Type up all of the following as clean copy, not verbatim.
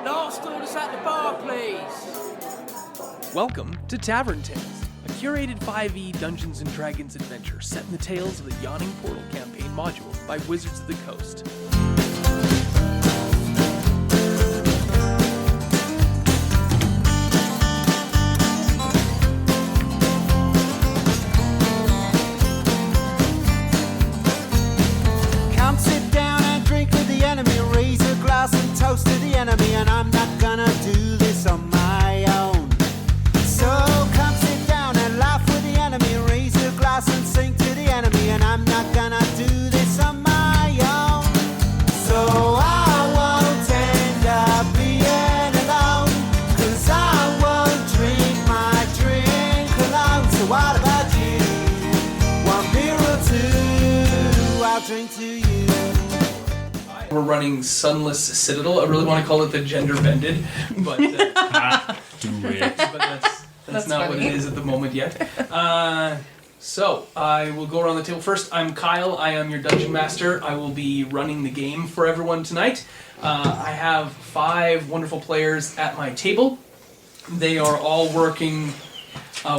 Last orders at the bar, please. Welcome to Tavern Tales, a curated 5e Dungeons & Dragons adventure set in the tales of the Yawning Portal campaign module by Wizards of the Coast. Come sit down and drink with the enemy, raise a glass and toast to the enemy, and I'm not gonna do this on my own. So come sit down and laugh with the enemy, raise a glass and sing to the enemy, and I'm not gonna do this on my own. So I won't end up being alone, 'cause I won't drink my drink alone. So what about you? One beer or two, I'll drink to you. We're running Sunless Citadel. I really want to call it the Gender Bended, but, that's not what it is at the moment yet. So I will go around the table first. I'm Kyle. I am your Dungeon Master. I will be running the game for everyone tonight. I have 5 wonderful players at my table. They are all working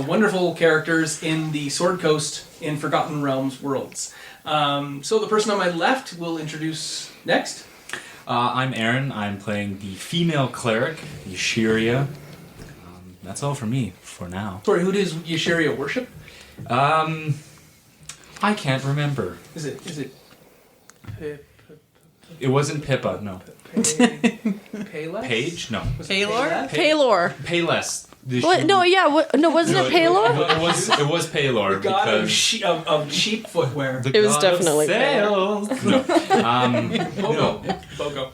wonderful characters in the Sword Coast in Forgotten Realms worlds. So the person on my left will introduce next. I'm Aaron. I'm playing the female cleric, Yashiria. That's all for me for now. Sorry, who does Yashiria worship? I can't remember. Is it It wasn't Pippa, no. Payless? Paige? No. Was it Paylor? Payless? Paylor. Payless. What? No, yeah. No, wasn't it Paylor? It was Paylor The god because of cheap footwear. the It was god definitely of sales. No. No. Bogo.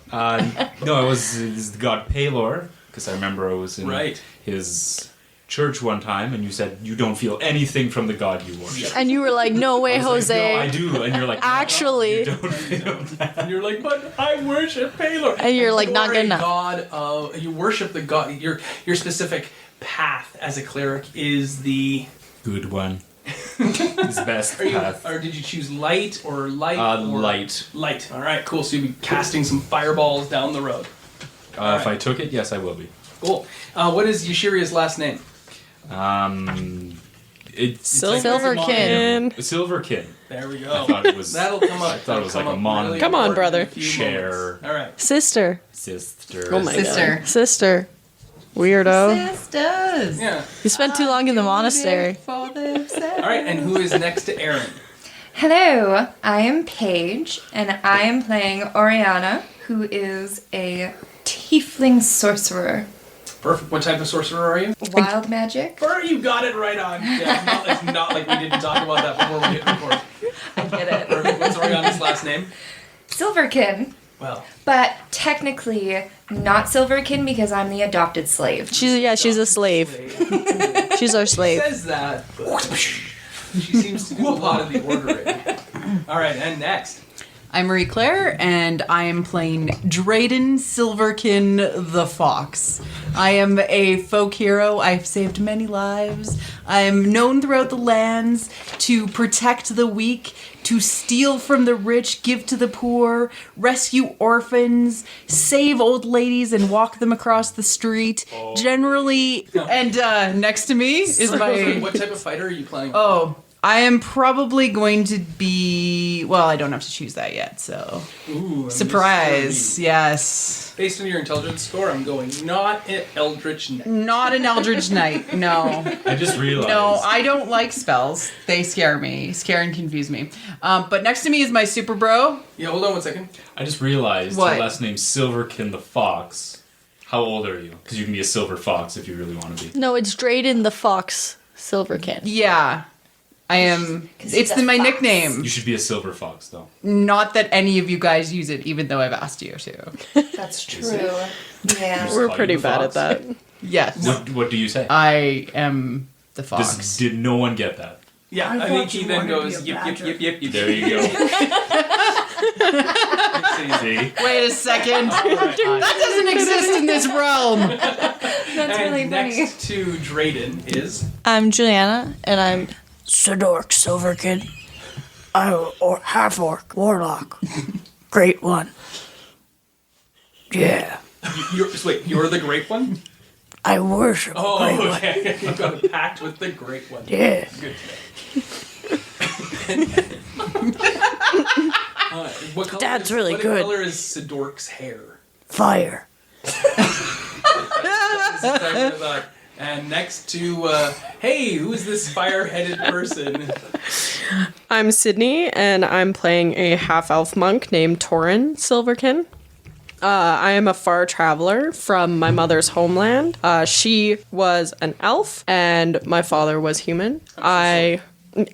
No, it was the god Paylor because I remember I was in Right. his church one time and you said you don't feel anything from the god you worship. And you were like, no way, I was like, Jose. no, I do, and you're like, no, Actually. you don't feel that. And you're like, but I worship Paylor. And you're like, You not are good a enough. God of, you worship the god. Your specific path as a cleric is the. Good one. His best path. Or did you choose light or light? or Light. Light. All right, cool. So you'll be casting some fireballs down the road. If I took it, yes, I will be. Cool. What is Yashiria's last name? It's Silverkin. Silverkin. There we I go. thought it was. That'll come up. I thought it was That'll like a come up mon. really Come on, important brother. in a few Share. moments. All right. Sister. Sister. Oh my Sister. god. Sister. Weirdo. Sisters. Yeah. You spent too long in the monastery. For themselves. All right. And who is next to Aaron? Hello, I am Paige, and I am playing Oriana, who is a tiefling sorcerer. Perfect. What type of sorcerer are you? Wild magic. You got it right on. Yeah, it's not like we didn't talk about that before we hit record. I get it. Perfect. What's Oriana's last name? Silverkin. Well, But technically not Silverkin because I'm the adopted slave. She's a slave. She's our slave. says that, but she seems to do a lot of the ordering. All right, and next. I'm Marie Claire, and I am playing Drayden Silverkin the Fox. I am a folk hero. I've saved many lives. I am known throughout the lands to protect the weak, to steal from the rich, give to the poor, rescue orphans, save old ladies and walk them across the street. Generally, and next to me is my... What type of fighter are you playing? Oh, I am probably going to be... Well, I don't have to choose that yet, so... Ooh, I'm Surprise, yes. Based on your intelligence score, I'm going not an Eldritch Knight. Not an Eldritch Knight, no. I just realized. No, I don't like spells. They scare and confuse me. But next to me is my super bro. Yeah, hold on 1 second. I just realized What? your last name's Silverkin the Fox. How old are you? Because you can be a silver fox if you really want to be. No, it's Drayden the Fox Silverkin. Yeah, I am. It's my nickname. You should be a silver fox, though. Not that any of you guys use it, even though I've asked you to. That's true. it? Yeah. We're Call pretty you the bad fox? at that. Yes, What do you say? I am the fox. Did no one get that? Yeah, I think he then goes, yip, yip, yip, yip, yip. There you go. See? Wait a second. That doesn't exist in this realm. That's really And funny. next to Drayden is... I'm Julianna, and I'm Sidork Silverkin. I'm half-orc, warlock. Great one. Yeah. You're the Great One? I worship Oh, the Great One. okay. You've got a pact with the Great One. Yeah. Good to know. What color That's is, really what good. color is Sidork's hair? Fire. And next to, hey, who is this fire-headed person? I'm Sydney, and I'm playing a half-elf monk named Torin Silverkin. I am a far traveler from my mother's homeland. She was an elf, and my father was human. I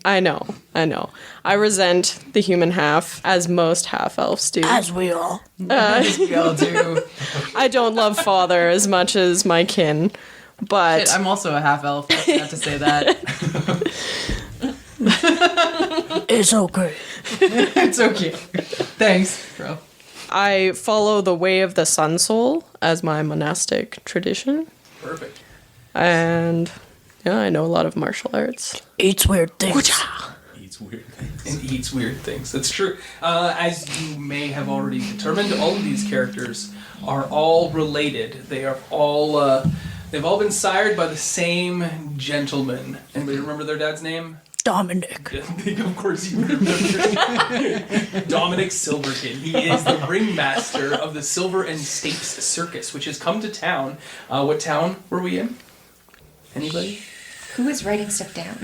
know. I resent the human half, as most half-elves do. As we all. We all do. I don't love father as much as my kin, but... Shit, I'm also a half elf. I forgot to say that. It's okay. It's okay. Thanks, bro. I follow the way of the sun soul as my monastic tradition. Perfect. And yeah, I know a lot of martial arts. Eats weird things. Eats weird things. And eats weird things. That's true. As you may have already determined, all of these characters are all related. They are all, they've all been sired by the same gentleman. Anybody remember their dad's name? Dominic. Of course you remember. Dominic Silverkin. He is the ringmaster of the Silver and Stakes Circus, which has come to town. What town were we in? Anybody? Who is writing stuff down?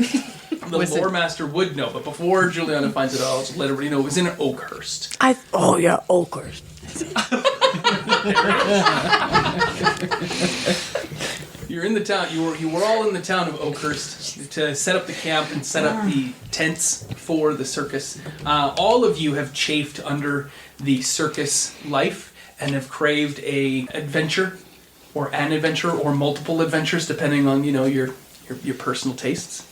The lore master would know, but before Julianna finds it out, I'll just let everybody know it was in Oakhurst. Oh yeah, Oakhurst. You're in the town. You were all in the town of Oakhurst to set up the camp and set up the tents for the circus. All of you have chafed under the circus life and have craved a adventure, or an adventure, or multiple adventures, depending on your personal tastes.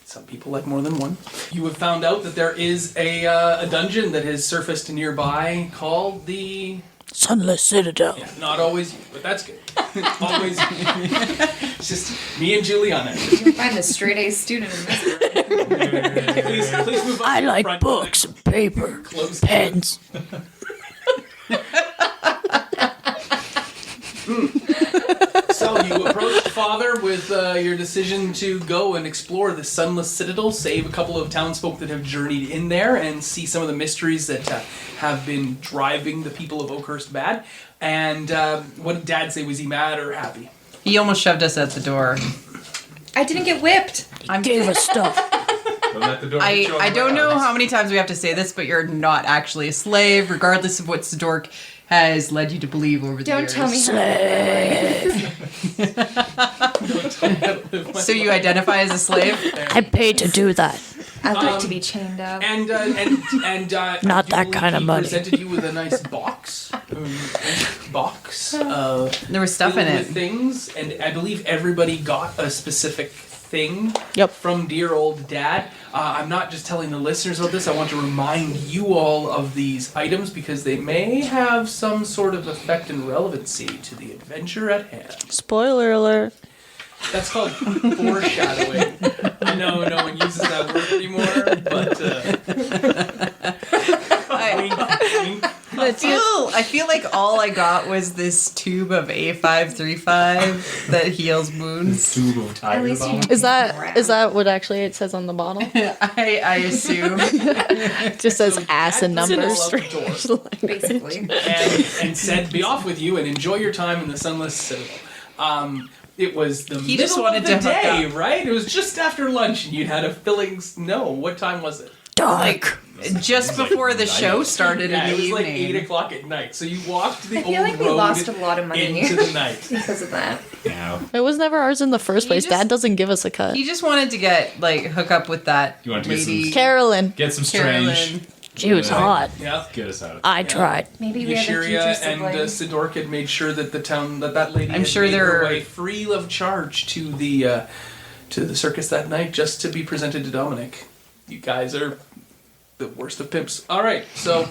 Some people like more than one. You have found out that there is a dungeon that has surfaced nearby called the Sunless Citadel. Yeah, not always you, but that's good. Always it's just me and Julianna. You'll find a straight-A student in this room. Please move up I to the like front. books and paper, Close. pens. So you approached Father with your decision to go and explore the Sunless Citadel, save a couple of townsfolk that have journeyed in there, and see some of the mysteries that have been driving the people of Oakhurst mad. And what did Dad say? Was he mad or happy? He almost shoved us at the door. I didn't get whipped. Gave us stuff. I don't know how many times we have to say this, but you're not actually a slave, regardless of what Sidork has led you to believe over the years. Don't tell me how. So you identify as a slave? I paid to do that. I'd like to be chained up. And Not that Julie, kind of he money. presented you with a nice box. There was stuff in filled it. with things, and I believe everybody got a specific thing Yep. from dear old Dad. I'm not just telling the listeners of this. I want to remind you all of these items because they may have some sort of effect and relevancy to the adventure at hand. Spoiler alert. That's called foreshadowing. I know no one uses that word anymore, but wink, wink. I feel like all I got was this tube of A535 that heals wounds. Tube of At least you Tiger Is that what actually it says on the bottle? I assume. It just says ass and Dad numbers. puts in a door basically. and said, "Be off with you and enjoy your time in the Sunless Citadel." It was the He just middle wanted of the to hook day, up. right? It was just after lunch, and you'd had a fillings. No, what time was it? Dark. Just before the show started Yeah, in it the was like evening. 8:00 at night. So you walked the I old feel like we road lost a lot of money into the night. because of that. now. It was never ours in the first place. just- Dad doesn't give us a cut. He just wanted to hook up with that You wanted to get some- lady. Carolyn. Get some strange. Carolyn. She was hot. Yeah. Get us out. I tried. Maybe we have a future Yashiria sibling. and Sidork had made sure that the town that lady I'm had sure made her they're- way free of charge to the circus that night just to be presented to Dominic. You guys are the worst of pimps. All right, so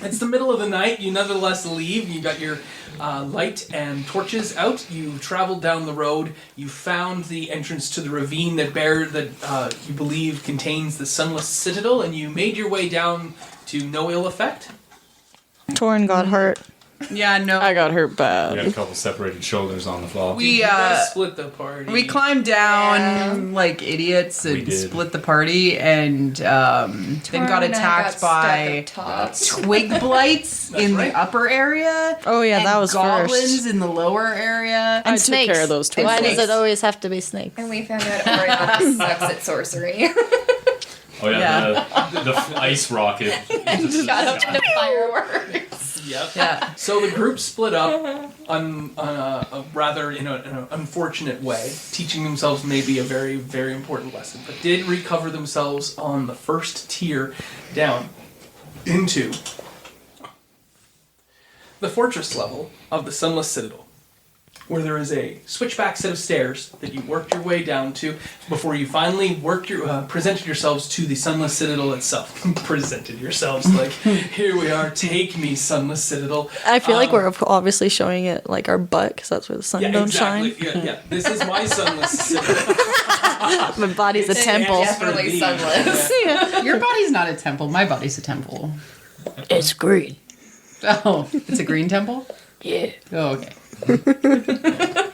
it's the middle of the night. You nonetheless leave. You got your light and torches out. You traveled down the road. You found the entrance to the ravine that you believe contains the Sunless Citadel, and you made your way down to no ill effect. Torin got hurt. Yeah, no. I got hurt We bad. had a couple separated shoulders on the fall. We You gotta split the party. we climbed down like idiots We and did. split the party, and then got attacked by twig blights in right. the upper area. Oh, yeah, and that was goblins first. in the lower area. I And took snakes. care of those twins. Why does snakes. it always have to be snakes? And we found out Oriana sucks at sorcery. Oh yeah, the ice rocket. Shot up into fireworks. Yep. Yeah. So the group split up on a rather in an unfortunate way, teaching themselves maybe a very, very important lesson, but did recover themselves on the first tier down into the fortress level of the Sunless Citadel, where there is a switchback set of stairs that you worked your way down to before you finally presented yourselves to the Sunless Citadel itself. Presented yourselves like, here we are, take me, Sunless Citadel. I feel like we're obviously showing it like our butt because that's where the sun Yeah, don't exactly. shine. Yeah. This is my Sunless Citadel. My body's a temple. Definitely For thee. sunless. Your body's not a temple. My body's a temple. It's green. Oh, it's a green temple? Yeah. Oh, okay.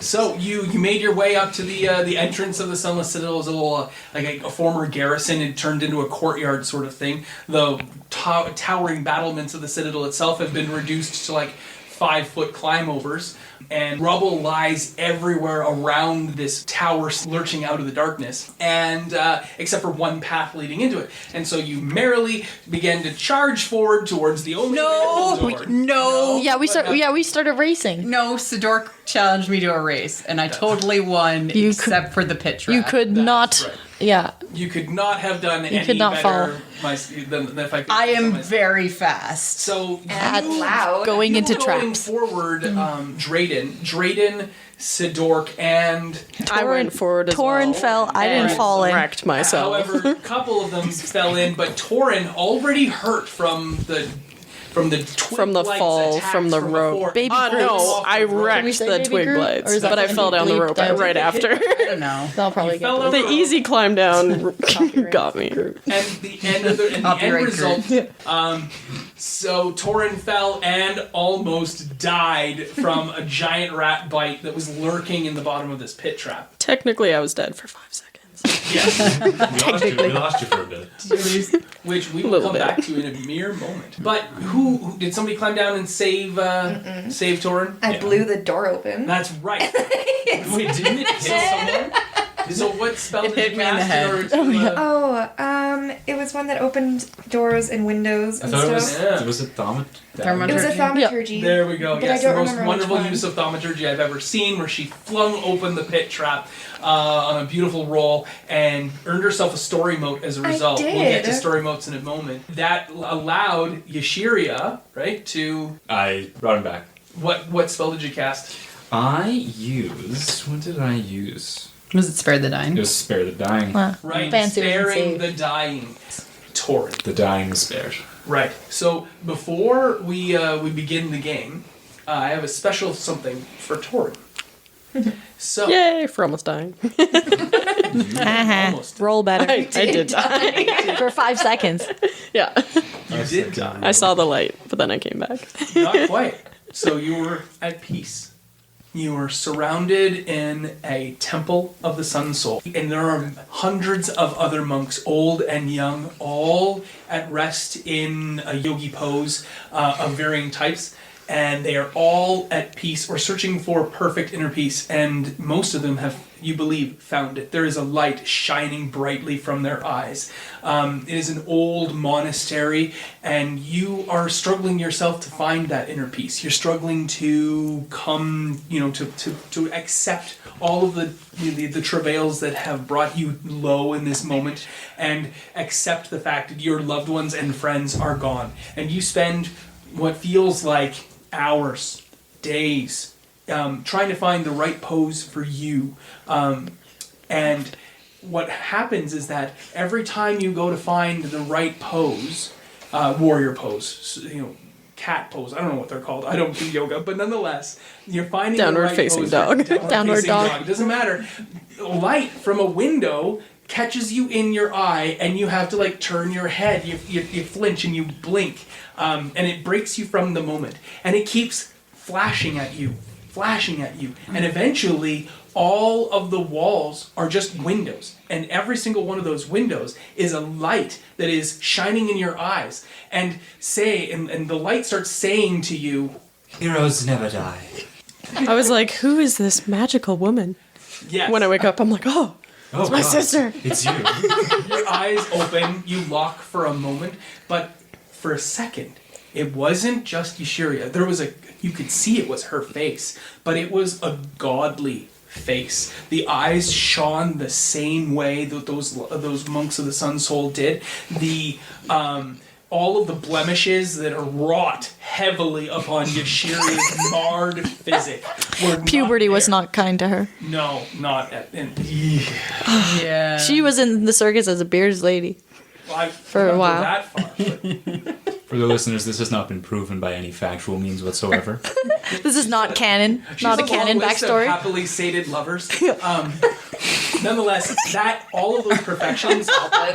So you made your way up to the entrance of the Sunless Citadel. It was a little like a former garrison. It turned into a courtyard sort of thing. The towering battlements of the citadel itself have been reduced to like 5-foot climb overs, and rubble lies everywhere around this tower, lurching out of the darkness, and except for one path leading into it. And so you merrily began to charge forward towards the only available door. No. Yeah, we started racing. No, Sidork challenged me to a race, and I totally won, You except for the pit trap. You could not. right. Yeah. You could not have done any could not better than if I could. I am myself. very fast. So And you- loud. Going into going traps. forward, Drayden, Sidork, and I went forward as Torin well. fell. I didn't and fall in. Wrecked myself. however, a couple of them fell in, but Torin, already hurt from the twig From the blights fall, attacks from the rope. before, Baby Oh Groups. no, I Can we wrecked say the baby twig group? blights, Or is that but I gonna fell be down the bleeped rope out? right after. I don't know. They'll probably fell get over. The easy climb down got me. And the end of the and the end Copyright result. So Torin fell and almost died from a giant rat bite that was lurking in the bottom of this pit trap. Technically, I was dead for 5 seconds. Yes, We lost you for a bit. which we will Little come bit. back to in a mere moment. But who did somebody climb down and save Torin? I blew the door open. That's right. Wait, didn't it hit someone? So what spell It did hit you me in the cast head. in order to? It was one that opened doors and windows I and thought stuff. Yeah. was it Thermometer. It was a thaumaturgy. There we go. But Yes, I don't the most remember wonderful which one. use of thaumaturgy I've ever seen, where she flung open the pit trap on a beautiful roll and earned herself a story mote as a result. We'll get to did. story motes in a moment. That allowed Yashiria, right, to I brought him back. what spell did you cast? I used. What did I use? Was it Spare the Dying? It was Spare the Dying. Right, Fancy with sparing save. the dying. Torrent. The Dying was spared. Right. So before we begin the game, I have a special something for Torrent. So Yay, for almost dying. almost. Roll better. I did die. For 5 seconds. Yeah. You did die. I saw the light, but then I came back. Not quite. So you were at peace. You were surrounded in a temple of the Sun Soul. And there are hundreds of other monks, old and young, all at rest in a yogi pose of varying types. And they are all at peace or searching for perfect inner peace. And most of them have, you believe, found it. There is a light shining brightly from their eyes. It is an old monastery, and you are struggling yourself to find that inner peace. You're struggling to come, to accept all of the travails that have brought you low in this moment, and accept the fact that your loved ones and friends are gone. And you spend what feels like hours, days, trying to find the right pose for you. And what happens is that every time you go to find the right pose, warrior pose, cat pose, I don't know what they're called, I don't do yoga, but nonetheless, you're finding Downward the right facing pose. dog. Downward facing dog. It doesn't matter. Light from a window catches you in your eye, and you have to turn your head. You flinch and you blink, and it breaks you from the moment. And it keeps flashing at you, and eventually all of the walls are just windows, and every single one of those windows is a light that is shining in your eyes, and the light starts saying to you, Heroes never die. I was like, who is this magical woman? yes. When I wake up, I'm like, oh, Oh, my God. sister. It's you. Your eyes open, you lock for a moment, but for a second, it wasn't just Yashiria. You could see it was her face, but it was a godly face. The eyes shone the same way that those monks of the Sun Soul did. All of the blemishes that are wrought heavily upon Yashiria's marred physic were Puberty was there. not kind to her. No, not at. Yeah. She was in the circus as a beard's lady. For a while. That far, but For the listeners, this has not been proven by any factual means whatsoever. This is not canon. Not a She's long canon list of backstory. happily sated lovers. Nonetheless, all of those perfections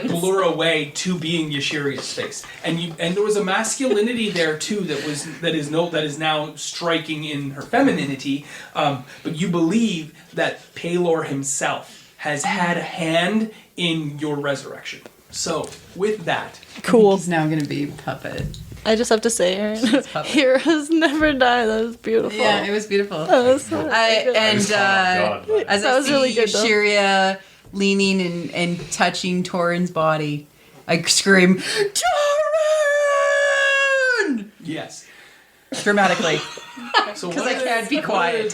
blur away to being Yashiria's face, and there was a masculinity there too that is now striking in her femininity. But you believe that Paylor himself has had a hand in your resurrection. So with that, Cool. He's now going to be puppet. I just have to say, Aaron, heroes never die. That was beautiful. Yeah, it was beautiful. That was so And God. as That I was see really good, though. Yashiria leaning and touching Torin's body, I scream, Torin! yes. Dramatically. So 'Cause I can't be quiet.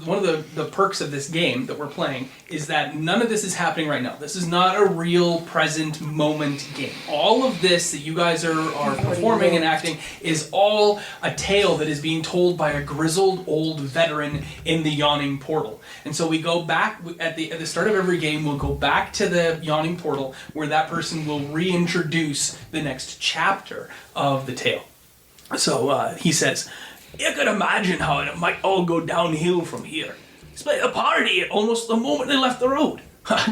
One of the perks of this game that we're playing is that none of this is happening right now. This is not a real present moment game. All of this that you guys are performing and acting is all a tale that is being told by a grizzled old veteran in the Yawning Portal. And so we go back at the start of every game. We'll go back to the Yawning Portal where that person will reintroduce the next chapter of the tale. So he says, "You could imagine how it might all go downhill from here. Split a party at almost the moment they left the road.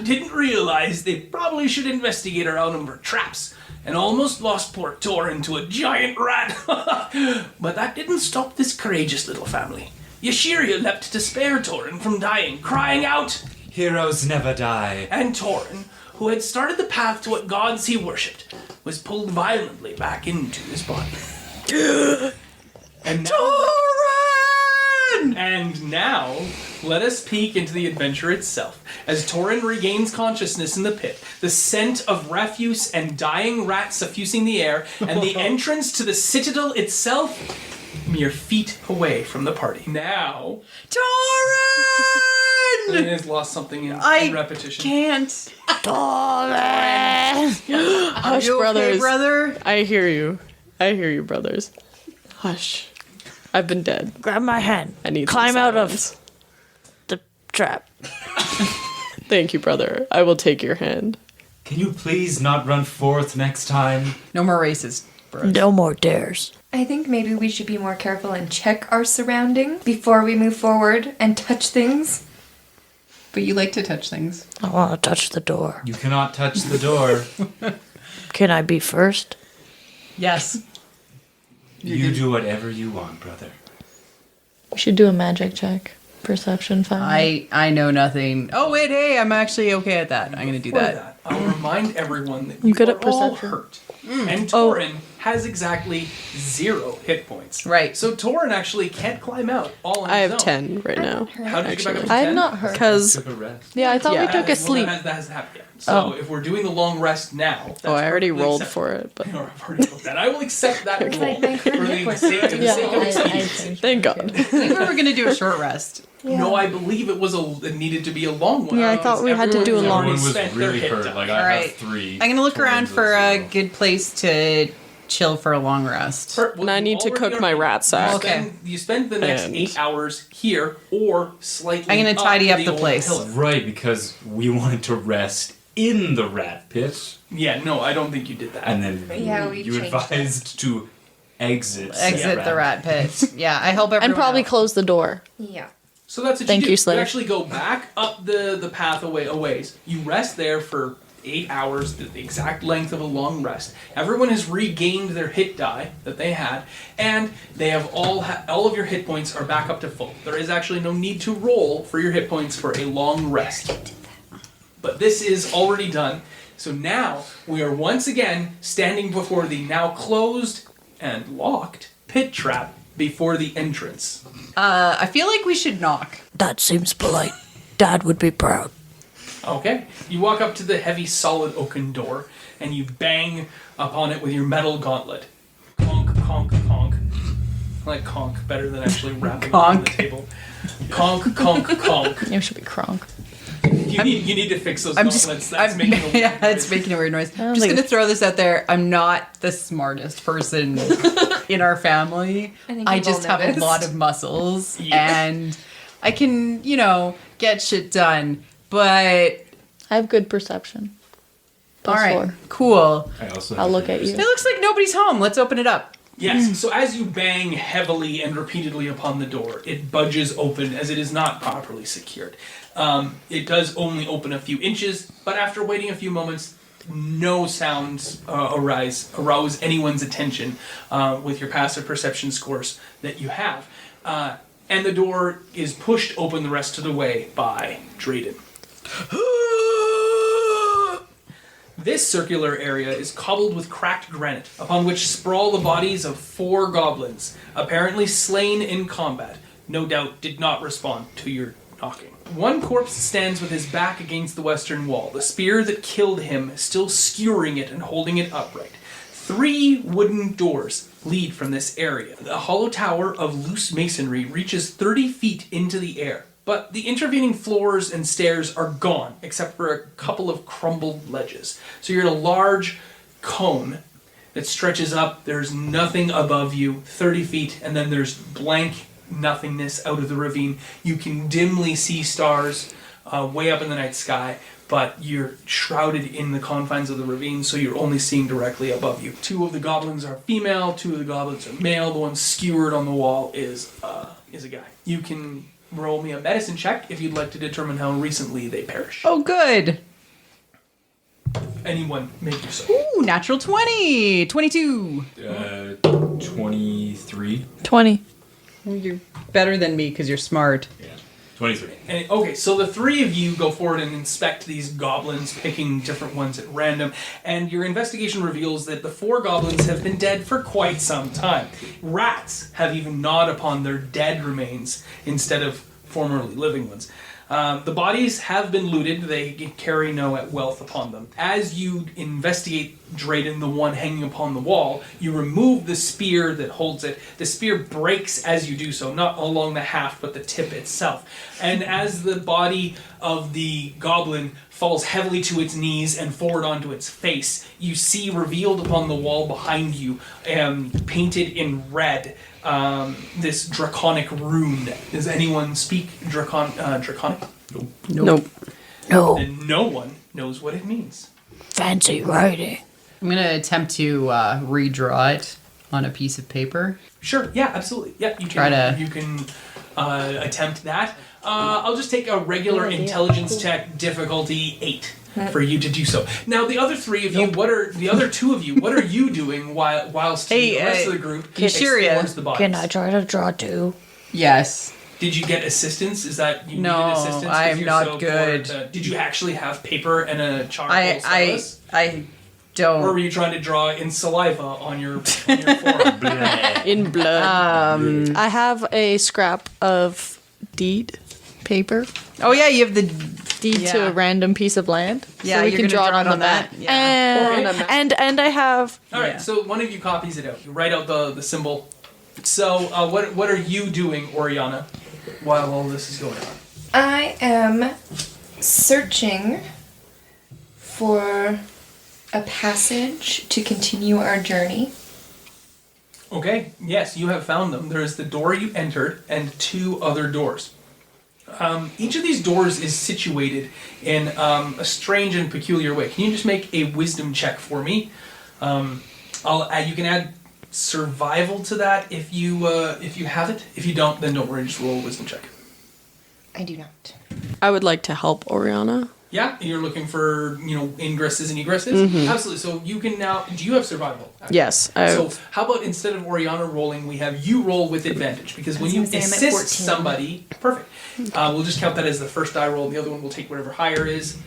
Didn't realize they probably should investigate around them for traps, and almost lost poor Torin to a giant rat. But that didn't stop this courageous little family. Yashiria leapt to spare Torin from dying, crying out, Heroes never die. and Torin, who had started the path to what gods he worshipped, was pulled violently back into his body. And now, And now, let us peek into the adventure itself. As Torin regains consciousness in the pit, the scent of refuse and dying rats suffusing the air, and the entrance to the citadel itself mere feet away from the party. Now, Torin! Lynn has lost something in repetition. Can't. Hush, You okay, brothers. brother? I hear you. I hear you, brothers. Hush. I've been dead. Grab my hand. I need Climb some out silence. of the trap. Thank you, brother. I will take your hand. Can you please not run forth next time? No more races, bro. No more dares. I think maybe we should be more careful and check our surroundings before we move forward and touch things. But you like to touch things. I want to touch the door. You cannot touch the door. Can I be first? Yes. You do whatever you want, brother. We should do a magic check. Perception 5. I know nothing. Oh, wait, hey, I'm actually okay at that. I'm going to do For that. I'll remind everyone that I'm you good are at all perception. hurt. And Torin has exactly 0 hit points. Right. So Torin actually can't climb out all on I his have own. 10 right now. How did you get back up to 10? I'm not hurt. Because Took a rest. Yeah, I thought Yeah. we took a sleep. That hasn't happened yet. So if we're doing the long rest now... That's I already perfectly rolled acceptable. for it, but I've already rolled that. I will accept that roll my for current hit the points sake, for the Yeah, sake of expediency. thank God. I think we were going to do a short rest. No, I believe it needed to be a long one. Yeah, I thought we had to do a long Everyone Everyone was spent their really hit hurt. die. Like, All I right. have 3. I'm going to look Towards around for a a 0. good place to chill for a long rest. And I need to cook my rat sack. Okay. You spend the next And- 8 hours here, or slightly I'm gonna tidy up the old place. pillar. Right, because we wanted to rest in the rat pit, Yeah, no, I don't think you did that. and then Yeah, we you changed advised to exit The rat pit. Yeah, I help everyone And probably out. close the door. Yeah. So that's what Thank you do. you, Slave. You actually go back up the path a ways. You rest there for 8 hours, the exact length of a long rest. Everyone has regained their hit die that they had, and they have all of your hit points are back up to full. There is actually no need to roll for your hit points for a long rest. But this is already done, so now we are once again standing before the now closed and locked pit trap before the entrance. I feel like we should knock. That seems polite. Dad would be proud. Okay. You walk up to the heavy, solid oaken door, and you bang upon it with your metal gauntlet. Conk, conk, conk. I like conk better than actually rapping on the table. Conk, conk, conk. It should be Kronk. You need to fix those gauntlets. That's making a weird yeah, it's noise. making a weird noise. I'm just gonna throw this out there. I'm not the smartest person in our family. I just have a lot of muscles, and I can, get shit done. But I have good perception. all right, 4. cool. I'll look at you. It looks like nobody's home. Let's open it up. Yes, so as you bang heavily and repeatedly upon the door, it budges open as it is not properly secured. It does only open a few inches, but after waiting a few moments, no sounds arouse anyone's attention with your passive perception scores that you have. And the door is pushed open the rest of the way by Drayden. This circular area is cobbled with cracked granite, upon which sprawl the bodies of 4 goblins, apparently slain in combat. No doubt did not respond to your knocking. One corpse stands with his back against the western wall, the spear that killed him still skewering it and holding it upright. 3 wooden doors lead from this area. The hollow tower of loose masonry reaches 30 feet into the air. But the intervening floors and stairs are gone, except for a couple of crumbled ledges. So you're in a large cone that stretches up. There's nothing above you, 30 feet, and then there's blank nothingness out of the ravine. You can dimly see stars way up in the night sky, but you're shrouded in the confines of the ravine, so you're only seeing directly above you. 2 of the goblins are female, 2 of the goblins are male. The one skewered on the wall is a guy. You can roll me a medicine check if you'd like to determine how recently they perished. Oh, good. Anyone make your so. Ooh, natural 20. 22. 23. 20. Well, you're better than me because you're smart. Yeah. 23. And, okay, so the 3 of you go forward and inspect these goblins, picking different ones at random, and your investigation reveals that the 4 goblins have been dead for quite some time. Rats have even gnawed upon their dead remains instead of formerly living ones. The bodies have been looted. They carry no wealth upon them. As you investigate Drayden, the one hanging upon the wall, you remove the spear that holds it. The spear breaks as you do so, not along the haft, but the tip itself. And as the body of the goblin falls heavily to its knees and forward onto its face, you see revealed upon the wall behind you, painted in red, this draconic rune. Does anyone speak draconic? Nope. No. Then no one knows what it means. Fancy writing. I'm going to attempt to redraw it on a piece of paper. Sure, yeah, absolutely. Yeah, you can attempt that. I'll just take a regular intelligence check, difficulty 8, for you to do so. Now, the other 3 of you, what are you doing whilst the rest of the group explores the bodies? Can I try to draw too? Yes. Did you get assistance? Is that you No, needed assistance? 'cause I'm you're not so good. Did you actually have paper and a charcoal stylus? I don't. Or were you trying to draw in saliva on your forearm? In blood. I have a scrap of deed paper. Oh yeah, you have the Deed to a random piece of land. Yeah, so we you're can gonna draw it on the map. Yeah. And I have. All right, so one of you copies it out. You write out the symbol. So what are you doing, Oriana, while all this is going on? I am searching for a passage to continue our journey. Okay, yes, you have found them. There is the door you entered and 2 other doors. Each of these doors is situated in a strange and peculiar way. Can you just make a wisdom check for me? You can add survival to that if you have it. If you don't, then don't worry. Just roll a wisdom check. I do not. I would like to help Oriana Yeah, you're looking for, ingresses and egresses? Absolutely. So you can now... Do you have survival? Yes. So how about instead of Oriana rolling, we have you roll with advantage? Because when you gonna say I'm at assist 14. somebody... Perfect. We'll just count that as the first die roll. The other one will take whatever higher is.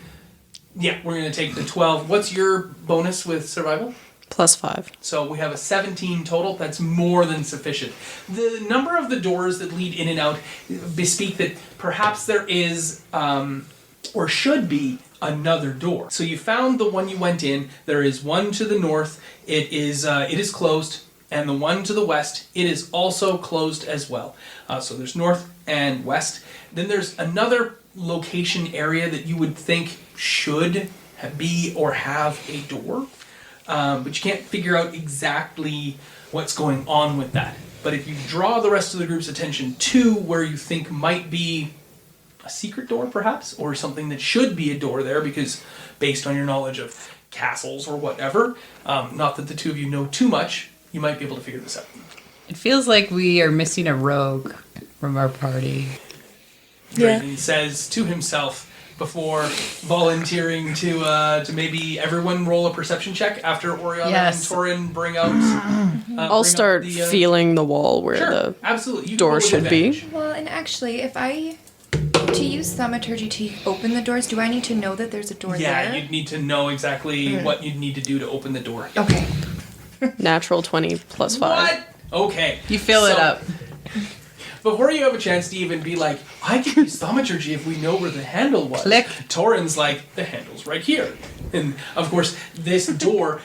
Yeah, we're going to take the 12. What's your bonus with survival? +5. So we have a 17 total. That's more than sufficient. The number of the doors that lead in and out bespeak that perhaps there is, or should be, another door. So you found the one you went in. There is one to the north. It is closed. And the one to the west, it is also closed as well. So there's north and west. Then there's another location area that you would think should be or have a door. But you can't figure out exactly what's going on with that. But if you draw the rest of the group's attention to where you think might be a secret door, perhaps, or something that should be a door there, because based on your knowledge of castles or whatever, not that the two of you know too much, you might be able to figure this out. It feels like we are missing a rogue from our party. Drayden says to himself before volunteering to maybe everyone roll a perception check after Oriana and Torin bring out. I'll start feeling the wall where the absolutely. door should be. Well, and actually, if I to use thaumaturgy to open the doors, do I need to know that there's a door there? Yeah, you'd need to know exactly what you'd need to do to open the door. Okay. Natural 20 +5. What? Okay. You fill it up. Before you have a chance to even be like, I can use thaumaturgy if we know where the handle was. Click. Torin's like, the handle's right here. And of course, this door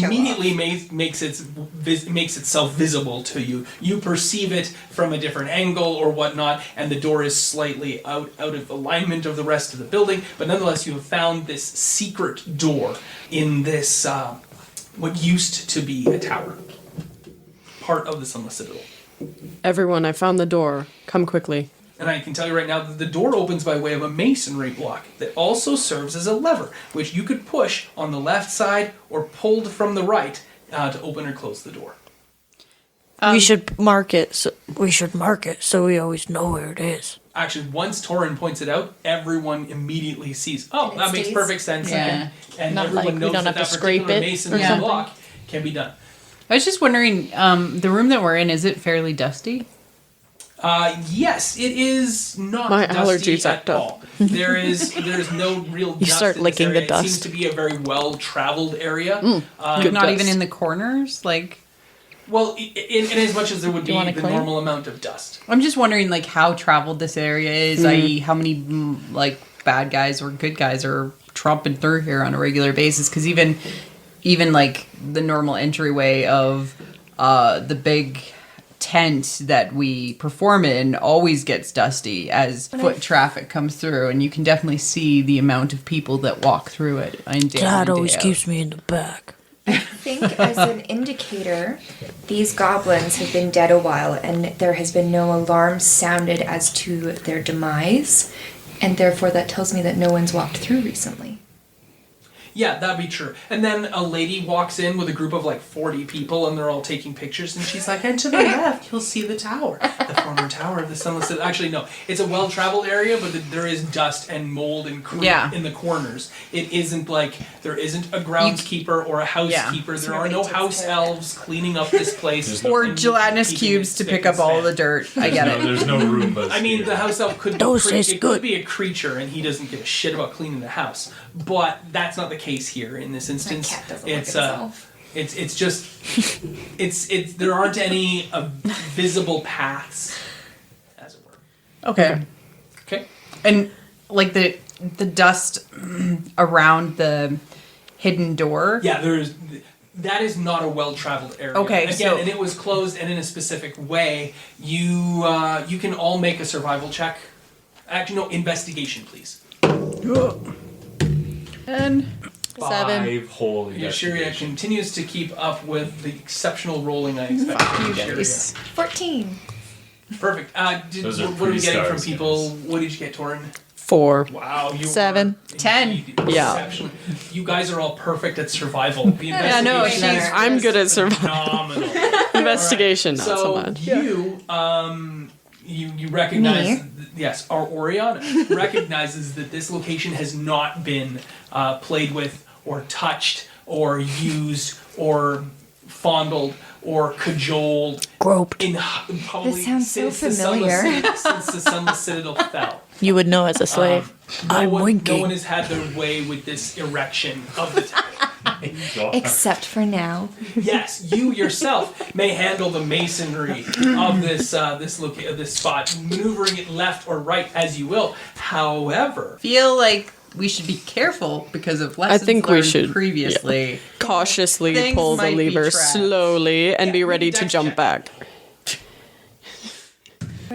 immediately makes itself visible to you. You perceive it from a different angle or whatnot, and the door is slightly out of alignment of the rest of the building. But nonetheless, you have found this secret door in this, what used to be a tower. Part of the Sunless Citadel. Everyone, I found the door. Come quickly. And I can tell you right now that the door opens by way of a masonry block that also serves as a lever, which you could push on the left side or pulled from the right to open or close the door. We should mark it. So we always know where it is. Actually, once Torin points it out, everyone immediately sees, oh, that makes perfect sense. Yeah. And Not everyone like we knows don't that have to that scrape particular it or masonry something. block can be done. I was just wondering, the room that we're in, is it fairly dusty? Yes, it is not My dusty allergies at act up. all. There's no real dust. start in this licking the area. It dust. seems to be a very well-traveled area. Like not dust. even in the corners? Like, Well, in as much as there would be wanna the clean? normal amount of dust. I'm just wondering, like, how traveled this area is, i.e. how many, like, bad guys or good guys are tromping through here on a regular basis, because even like the normal entryway of the big tent that we perform in always gets dusty as foot traffic comes through, and you can definitely see the amount of people that walk through it. Dad always keeps me in the back. I think as an indicator, these goblins have been dead a while, and there has been no alarm sounded as to their demise, and therefore that tells me that no one's walked through recently. Yeah, that'd be true. And then a lady walks in with a group of like 40 people, and they're all taking pictures, and she's like, and to the left, you'll see the tower. The former tower of the Sunless Citadel. Actually, no. It's a well-traveled area, but there is dust and mold and creep in the corners. It isn't like, there isn't a groundskeeper or a housekeeper. There are no house elves cleaning up this place. or and gelatinous keeping cubes it to spick pick up and all the span. dirt. I get it. There's no Roombas. I mean, here. the house elf could be, Those taste it good. could be a creature, and he doesn't give a shit about cleaning the house. But that's not the case here in this My instance. cat doesn't look at It's himself. it's just it's there aren't any visible paths, as it were. Okay. Okay. And like the dust around the hidden door. Yeah, that is not a well-traveled area. Okay, Again, so- and it was closed and in a specific way. You can all make a survival check. Actually, no, investigation, please. And 7. Whole Yashiria investigation. continues to keep up with the exceptional rolling I expect from Yashiria. 14. Perfect. Those are What are we pretty getting from stars, people? guys. What did you get, Torin? 4. Wow, you 7. are 10. indeed Yeah. exceptional. You guys are all perfect at survival. The Yeah, no, investigation is I'm good at just survival. phenomenal. Investigation, not so So much. you recognize Me? Yes, our Oriana recognizes that this location has not been played with or touched or used or fondled or cajoled. Groped. Probably This sounds so since familiar. Since the Sunless Citadel fell. You would know as a slave. No one has had their way with this erection of the tower. Except for now. Yes, you yourself may handle the masonry of this spot, maneuvering it left or right as you will. However, Feel like we should be careful because of lessons I think we learned should previously. Cautiously Things pull the might be lever trapped. slowly and Yeah, be ready to dex jump check. back.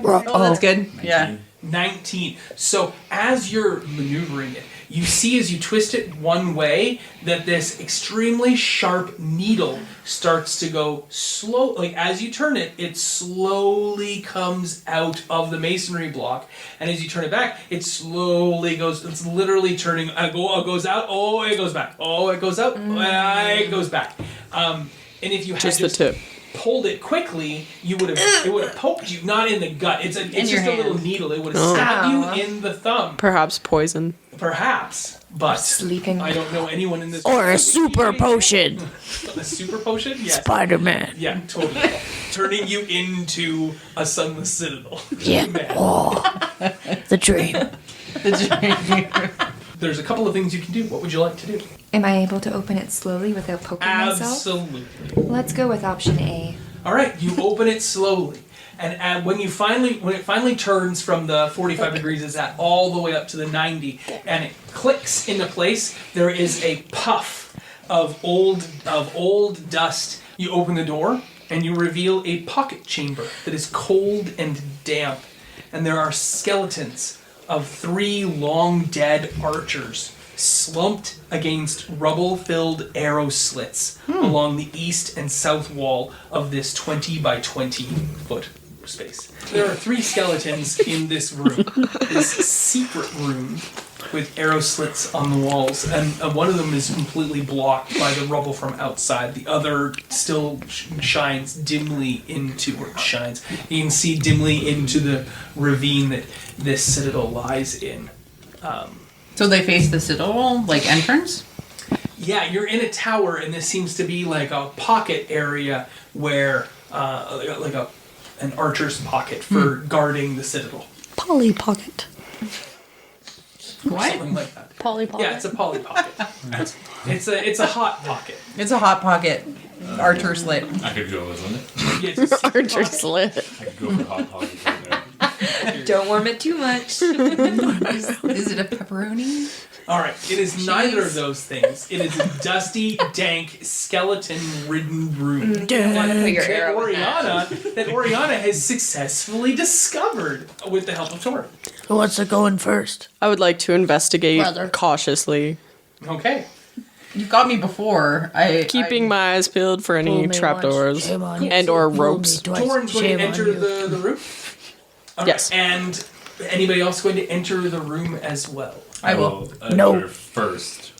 Oh, that's good. Yeah. 19. So as you're maneuvering it, you see as you twist it one way that this extremely sharp needle starts to go slow. Like as you turn it, it slowly comes out of the masonry block, and as you turn it back, it slowly goes. It's literally turning. It goes out. Oh, it goes back. Oh, it goes out. It goes back. And if you had Just the tip. pulled it quickly, it would have poked you, not in the gut. It's your just a little hand. needle. It would have stabbed Ow. you in the thumb, Perhaps poison. perhaps. But Sleeping. I don't know anyone in this. Or a super potion. A super potion? Yes. Spider-Man. Yeah, totally. Turning you into a Sunless Citadel. Yeah. Man. Oh, the dream. There's a couple of things you can do. What would you like to do? Am I able to open it slowly without poking myself? Absolutely. Let's go with option A. All right, you open it slowly, and when it finally turns from the 45 degrees, it's at all the way up to the 90, and it clicks into place. There is a puff of old dust. You open the door, and you reveal a pocket chamber that is cold and damp, and there are skeletons of 3 long dead archers slumped against rubble-filled arrow slits along the east and south wall of this 20 by 20 foot space. There are 3 skeletons in this room, this secret room with arrow slits on the walls, and one of them is completely blocked by the rubble from outside. The other still shines dimly into, or shines, you can see dimly into the ravine that this citadel lies in. So they face the citadel, like entrance? Yeah, you're in a tower, and this seems to be like a pocket area where, like an archer's pocket for guarding the citadel. Polly Pocket. What? Something like that. Polly Pocket. Yeah, it's a poly pocket. It's a hot pocket. It's a hot pocket. Archer slit. I could go with it. Yeah, it's a secret Archer pocket. slit. I could go for hot pockets right there. Don't warm it too much. Is it a pepperoni? All right, it is neither of those things. It is a dusty, dank, skeleton-ridden room Want to put your that arrow in that. Oriana has successfully discovered with the help of Tor. Who wants to go in first? I would like to investigate cautiously, Okay. You got me before. keeping my eyes peeled for any trapdoors and or ropes. Torn's going to enter the room. All Yes. right, and anybody else going to enter the room as well? I will. Enter first.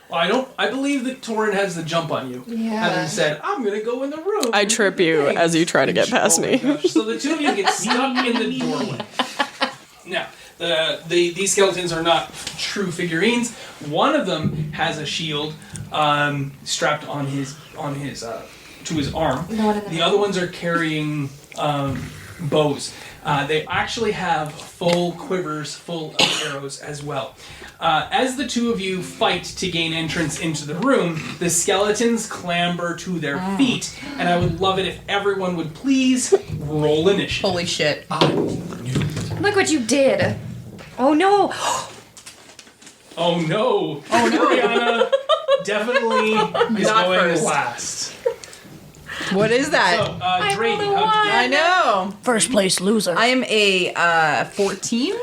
Well, I believe that Torin has the jump on you. Yeah. Having said, I'm going to go in the room. I trip you as you try to get past Oh my me. gosh. So the 2 of you get stuck in the doorway. Now, these skeletons are not true figurines. One of them has a shield strapped on his to his arm. The other ones are carrying bows. They actually have full quivers full of arrows as well. As the 2 of you fight to gain entrance into the room, the skeletons clamber to their feet, and I would love it if everyone would please roll initiative. Holy shit. Look what you did. Oh no. Oh no! Oh no! Julianna definitely is Not going first. last. What is that? So, Drake, rolled a how'd you do? I know. First place loser. I am a 14.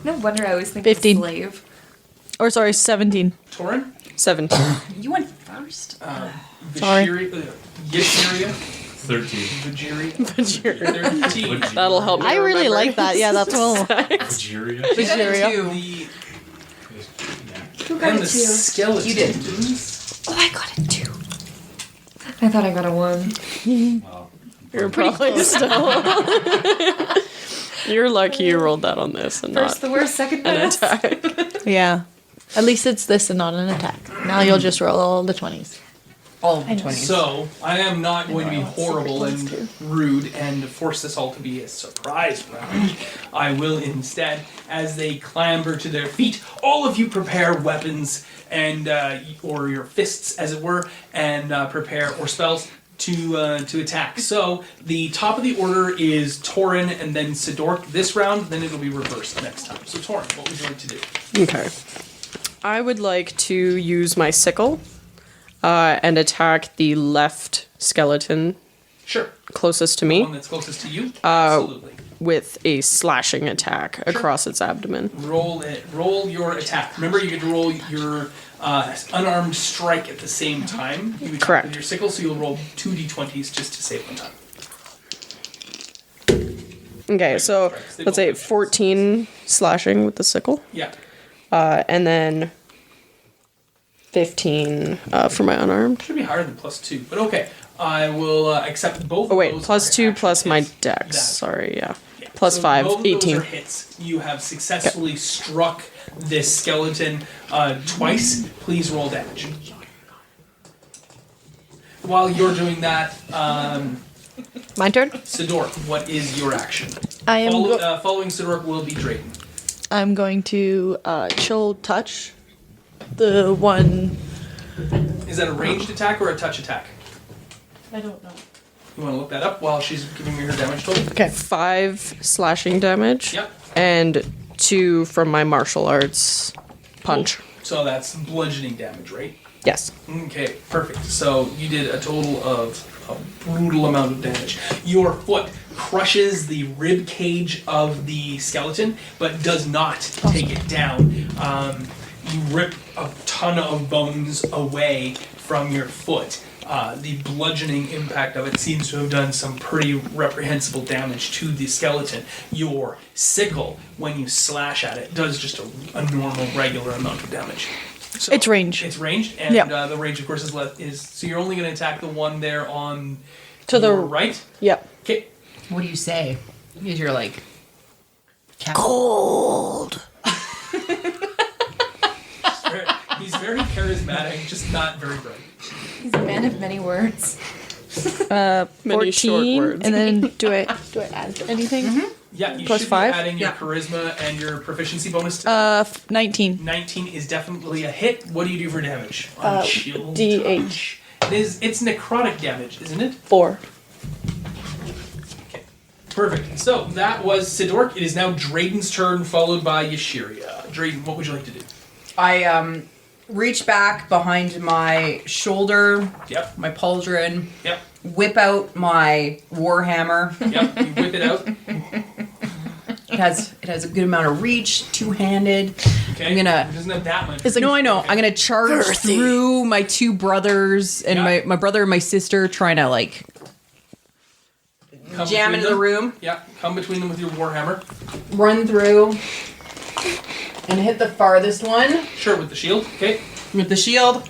No wonder I was thinking 15. slave. Or sorry, 17. Torin? 17. You went first. Sorry. Yashiria? 13. Vajiri? 13. That'll help me. I really remember. like that. Yeah, that's well. Nigeria? We got Nigeria. it too. The, Who got and a the 2? skeletons. You did. Oh, I got a 2. I thought I got a 1. Wow. You're probably still. You're lucky you rolled that on this and First not the worst, second an best. attack. Yeah. At least it's this and not an attack. Now you'll just roll all the 20s. All of the I know. 20s. So, I am not going to be I want secret horrible ones and rude and force this all to be a surprise round. I will instead, as they clamber to their feet, all of you prepare weapons and or your fists, as it were, and prepare or spells to attack. So the top of the order is Torin and then Sidork this round. Then it'll be reversed next time. So Torin, what would you like to do? Okay. I would like to use my sickle and attack the left skeleton Sure. closest to One me that's closest to you. Absolutely. with a slashing attack across its abdomen. Roll it. Roll your attack. Remember, you get to roll your unarmed strike at the same time. You attack Correct. with your sickle, so you'll roll 2d20s just to save one time. Okay, so Strikes. They let's both say have 14 slashing with the sickle, Yeah. and then 15 for my unarmed. Should be higher than +2, but okay. I will accept both. Oh of wait, those plus are 2 actual plus my hits. dex. That- Sorry, yeah. yeah. Plus So 5, both of 18. Those are hits. You have successfully struck this skeleton twice. Please roll damage. While you're doing that, My turn? Sidork, what is your action? I am Following Sidork will be Drayden. I'm going to chill touch the one. Is that a ranged attack or a touch attack? I don't know. You want to look that up while she's giving me her damage total? Okay, 5 slashing damage. Yep. And 2 from my martial arts punch. Cool. So that's bludgeoning damage, right? Yes. Okay, perfect. So you did a total of a brutal amount of damage. Your foot crushes the rib cage of the skeleton, but does not take it down. You rip a ton of bones away from your foot. The bludgeoning impact of it seems to have done some pretty reprehensible damage to the skeleton. Your sickle, when you slash at it, does just a normal, regular amount of damage. So It's ranged. It's ranged, and Yeah. the range, of course, is so you're only going to attack the one there on To the- your right. Yep. Okay. What do you say? Because you're like... Gould. He's very charismatic, just not very bright. He's a man of many words. Many short 14. words. And then do I add anything? Yeah, you Plus should 5? be adding your Yeah. charisma and your proficiency bonus to 19. 19 is definitely a hit. What do you do for damage? On shield D8. touch. It's necrotic damage, isn't it? 4. Okay. Perfect. So that was Sidork. It is now Drayden's turn, followed by Yashiria. Drayden, what would you like to do? I reach back behind my shoulder, Yep. my pauldron, Yep. whip out my warhammer. Yep. You whip it out. It has a good amount of reach, two-handed. Okay. I'm gonna- It doesn't have that much. No, I know. I'm gonna charge Girthy. through my two brothers and Yeah. my brother and my sister, trying to like Come jam between into the them. room, Yeah. Come between them with your warhammer. run through, and hit the farthest one Sure, with the shield. Okay. with the shield,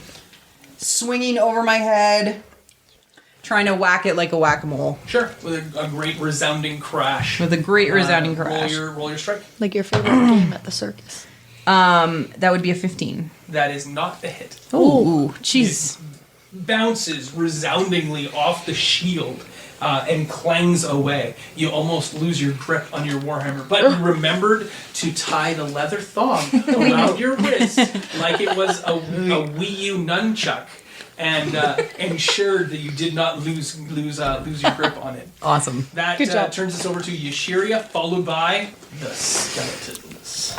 swinging over my head, trying to whack it like a whack-a-mole Sure. With a great resounding crash. with a great resounding Roll crash. your strike. Like your favorite game at the circus. That would be a 15. That is not a hit. Ooh, jeez. Bounces resoundingly off the shield and clangs away. You almost lose your grip on your warhammer, but you remembered to tie the leather thong around your wrist like it was a Wii U nunchuck, and ensured that you did not lose your grip on it. Awesome. That Good job. turns us over to Yashiria, followed by the skeletons.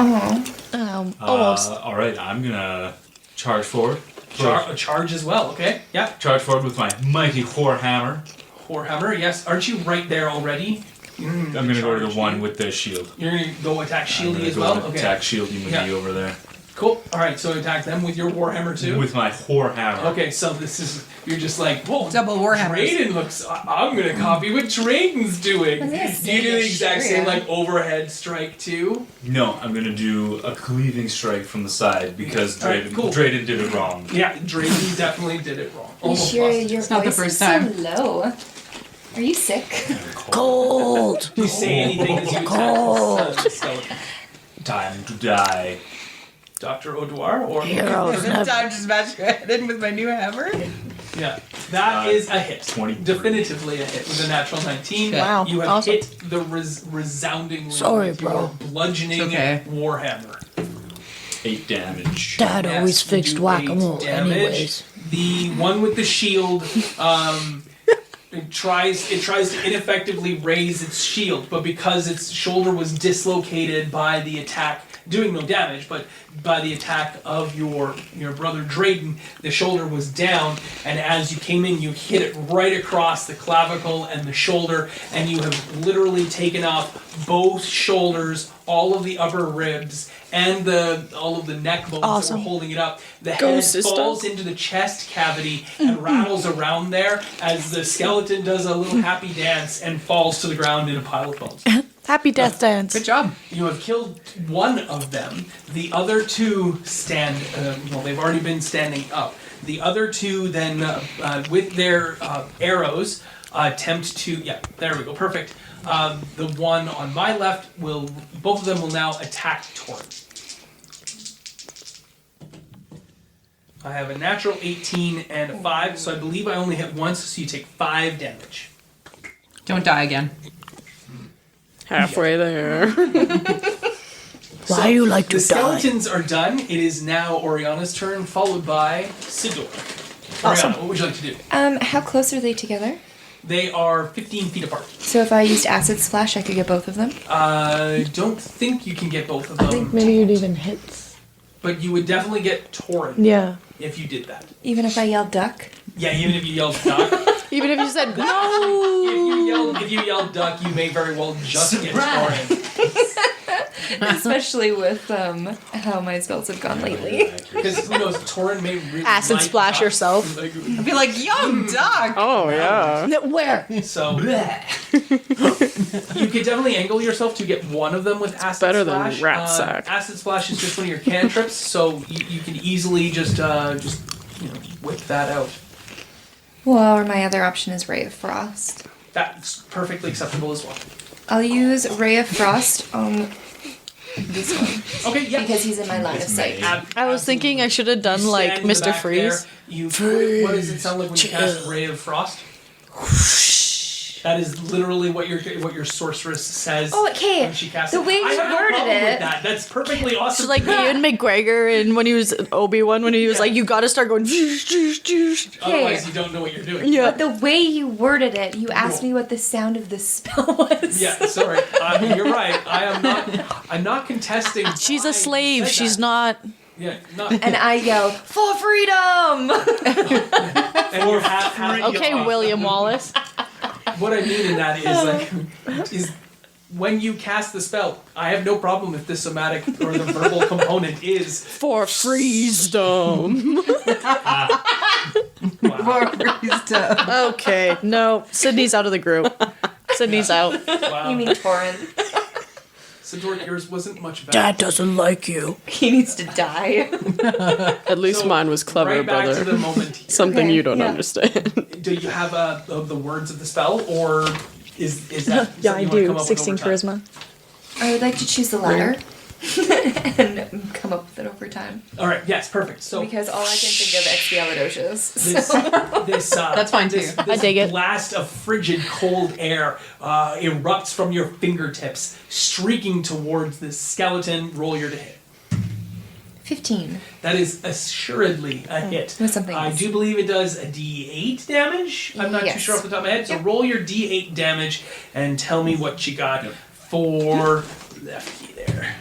Almost. All right, I'm gonna charge forward. Charge as well. Okay. Yeah. Charge forward with my mighty whorehammer. Warhammer, yes. Aren't you right there already? I'm gonna go to the one with the shield. You're gonna go attack I'm gonna Shieldy as go well? and Okay. attack Shieldy Yeah. over there Cool. Alright, so attack them with your Warhammer too? with my whorehammer. Okay, so this is, you're just like, whoa, Double Warhammers. Drayden looks, I'm gonna copy what Drayden's doing. I was gonna Do say you do the exact same, Yashiria. like, overhead strike too? No, I'm gonna do a cleaving strike from the side because Alright, Drayden, cool. Drayden did it wrong. Yeah, Drayden definitely did it wrong. Almost Yashiria, lost. your not the voice first is time. so low. Are you sick? Cold. You say anything as you attack the skeleton. Time to die. Dr. O'Dwyer or Heroes I'm never. just smash your head in with my new hammer. Yeah, that is a hit. 23. Definitively a hit with a natural 19. Wow, You have awesome. hit the resounding Sorry, with your bro. bludgeoning It's okay. warhammer. 8 damage. Dad always Yes, fixed you do whack-a-mole. 8 damage. Anyways. The one with the shield, it tries to ineffectively raise its shield, but because its shoulder was dislocated by the attack, doing no damage, but by the attack of your brother Drayden, the shoulder was down, and as you came in, you hit it right across the clavicle and the shoulder, and you have literally taken off both shoulders, all of the upper ribs, and all of the neck bones that Awesome. were holding it up. The Go, head sister. falls into the chest cavity and rattles around there as the skeleton does a little happy dance and falls to the ground in a pile of bones. Happy death dance. Good job. You have killed one of them. The other two stand, they've already been standing up. The other two then, with their arrows, attempt to, there we go, perfect. The one on my left both of them will now attack Torn. I have a natural 18 and a 5, so I believe I only hit once, so you take 5 damage. Don't die again. Halfway there. Why you like to The skeletons are done. It is now Oriana's turn, followed by Sidor. Oriana, what would you like to do? How close are they together? They are 15 feet apart. So if I used acid splash, I could get both of them. I don't think you can get both of them, Maybe you'd even hit. but you would definitely get Torin Yeah. if you did that. Even if I yelled duck. Yeah, even if you yelled duck. Even if you said no. If you yelled duck, you may very well just get Torin. Especially with how my spells have gone lately. Because who knows, Torin may really Acid like splash ducks. yourself. Like, I'd be like, yo, duck! Oh yeah. Where? so you could definitely angle yourself to get one of them with acid better than splash. rat sack. Acid splash is just one of your cantrips, so you can easily just whip that out. Well, or my other option is Ray of Frost. That's perfectly acceptable as well. I'll use Ray of Frost on this one. Okay, yeah. Because he's in my line of sight. I was thinking I should have done You like stand in the Mr. back Freeze. there, what does it sound like when you cast Ray of Frost? That is literally what your sorceress says. Oh, okay. When she casts The it. way you I have no worded problem it. with that. That's perfectly awesome. It's like Ian McGregor and when he was Obi-Wan when he was Yeah. like, you gotta start going. Otherwise, you don't know what you're doing. Yeah. But the way you worded it, you asked me what the sound of this spell was. Yeah, sorry. You're right. I'm not contesting. She's why a you slave. said She's that. not. Yeah, not. And I yelled, "For freedom!" And you're half Okay, William Wallace. What I mean in that is when you cast the spell, I have no problem if the somatic or the verbal component is For freedom. Okay, no. Sydney's out of the group. Sydney's out. wow. You mean Torin? Sidor, yours wasn't much better. Dad doesn't like you. He needs to die. At least So, mine was clever, right back to brother. the moment here. Something Okay, you don't yeah. understand. Do you have the words of the spell, or is that Yeah, something I you wanna come do. up with 16 over time? charisma. I would like to choose the latter and come up with it over time. All right. Yes. Perfect. So Because all I can think of Expialidocious. this That's fine, too. This I dig it. blast of frigid, cold air erupts from your fingertips, streaking towards this skeleton. Roll your to hit. 15. That is assuredly a hit. With something I else. do believe it does a D8 damage. I'm not too Yes. sure off the top of my head. So Yep. roll your D8 damage and tell me what you got for lefty there.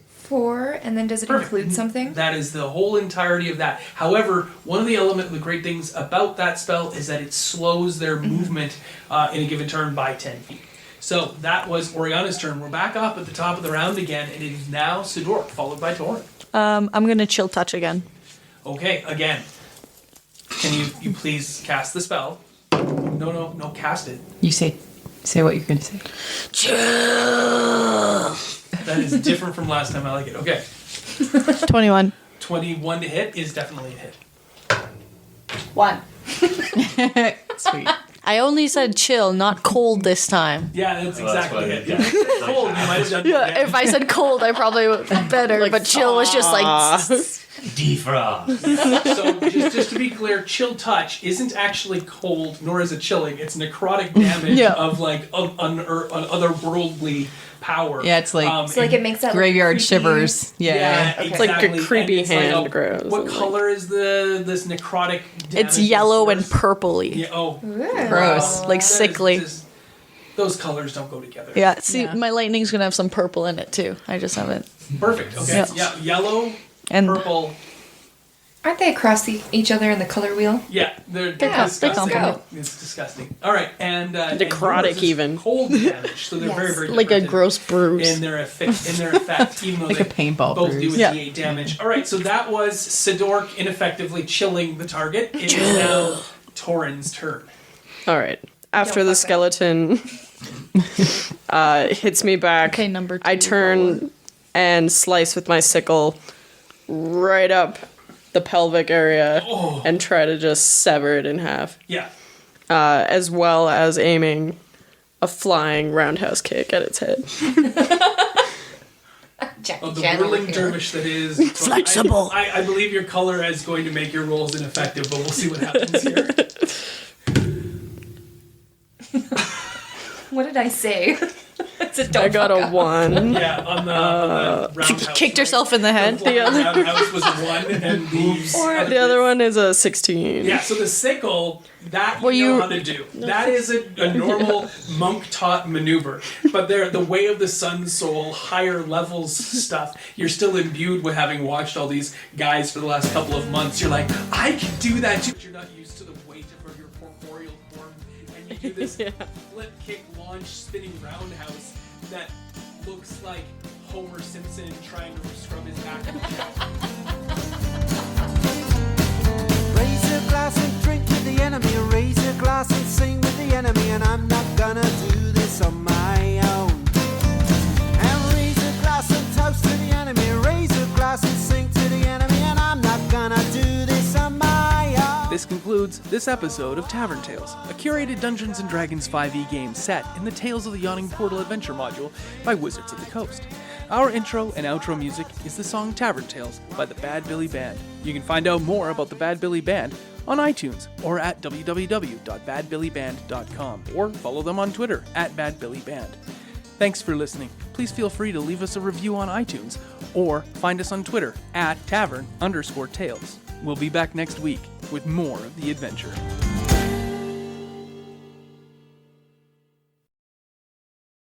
4, and then does it Perfect. include something? That is the whole entirety of that. However, one of the great things about that spell is that it slows their movement in a given turn by 10 feet. So that was Oriana's turn. We're back up at the top of the round again, and it is now Sidor, followed by Torin. I'm gonna chill touch again. Okay, again. Can you please cast the spell? No, cast it. You say what you're gonna say. That is different from last time. I like it. Okay. 21. 21 to hit is definitely a hit. 1. Sweet. I only said chill, not cold this time. Yeah, that's Oh, that's exactly what I it. did. If you said cold, you might have done Yeah, if I said cold, I probably would better. But chill was just like. Defrost. So just to be clear, chill touch isn't actually cold, nor is it chilling. It's necrotic damage Yeah. of like of otherworldly power. Yeah, it's like So like it makes that graveyard creepy- shivers. Yeah. Okay. It's like a exactly. creepy And it's like hand grows What and, like- color is this necrotic damage? It's yellow and source? purpley. Yeah, oh, Gross. Like that is sickly. just- those colors don't go together. Yeah, see, Yeah. my lightning's gonna have some purple in it too. I just haven't. Perfect. Okay. Yeah. Yeah. Yellow, And purple. Aren't they across each other in the color wheel? Yeah, they're Yeah, disgusting. let's go. It's disgusting. All right, and Necrotic yours is even. cold damage, so they're Yes. very, very like a different gross bruise. in their effect, even though Like they a paintball both bruise. do a Yeah. D8 damage. All right, so that was Sidork ineffectively chilling the target. It is now Torin's turn. All right. After the fuck that. skeleton hits me back, Okay, number 2. I turn and slice with my sickle right up the pelvic area Oh. and try to just sever it in half, Yeah. as well as aiming a flying roundhouse kick at its head. Jackie Of the Chan whirling over here. dervish that is Flexible. I believe your color is going to make your rolls ineffective, but we'll see what happens here. What did I say? It's a don't I got fuck a up. 1. Yeah, on the roundhouse. Kicked yourself in the head. The roundhouse was a 1, and The other one is a 16. Yeah, so the sickle, that Well, you know you- how to do. That is a normal monk-taught maneuver. But the way of the sun soul, higher levels stuff, you're still imbued with having watched all these guys for the last couple of months. You're like, I can do that too. You're not used to the weight of your corporeal form, and you do this flip, kick, launch, spinning roundhouse that looks like Homer Simpson trying to scrub his back in the shower. Raise a glass and drink with the enemy. Raise a glass and sing with the enemy. And I'm not gonna do this on my own. And raise a glass and toast to the enemy. Raise a glass and sing to the enemy. And I'm not gonna do this on my own. This concludes this episode of Tavern Tales, a curated Dungeons & Dragons 5e game set in the Tales of the Yawning Portal adventure module by Wizards of the Coast. Our intro and outro music is the song Tavern Tales by the Bad Billy Band. You can find out more about the Bad Billy Band on iTunes or at www.badbillyband.com or follow them on Twitter at badbillyband. Thanks for listening. Please feel free to leave us a review on iTunes or find us on Twitter at tavern_tales. We'll be back next week with more of the adventure.